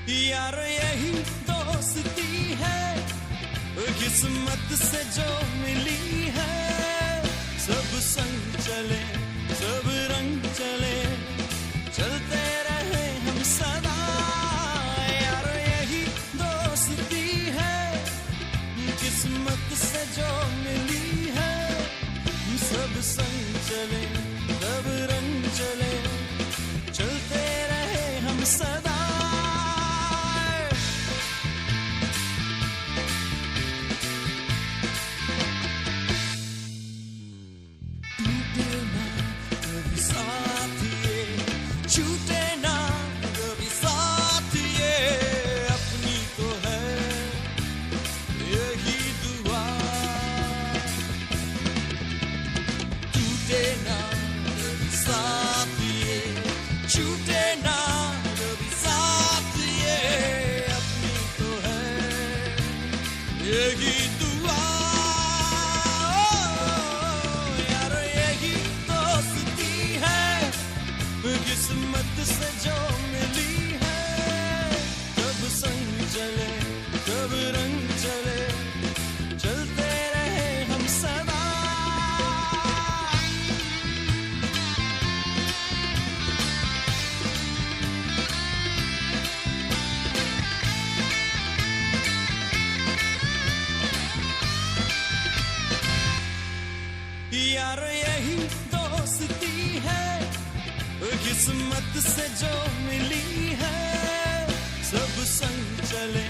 यार यही दोस्ती है, किस्मत से जो मिली है। सब संग चले, सब रंग चले, चलते रहे हम सदा। यार यही दोस्ती है, किस्मत से जो मिली है। सब संग चले, सब रंग चले, चलते रहे हम सदा। छूटे ना कभी साथ ये, अपनी तो है यही दुआ। टूटे ना कभी साथ ये, छूटे ना कभी साथ ये, अपनी तो है यही दुआ। यार यही दोस्ती है, किस्मत से जो मिली है। कब संग चले, कब रंग चले, चलते रहे हम सदा। यार यही दोस्ती है, किस्मत से जो मिली है। सब संग चले,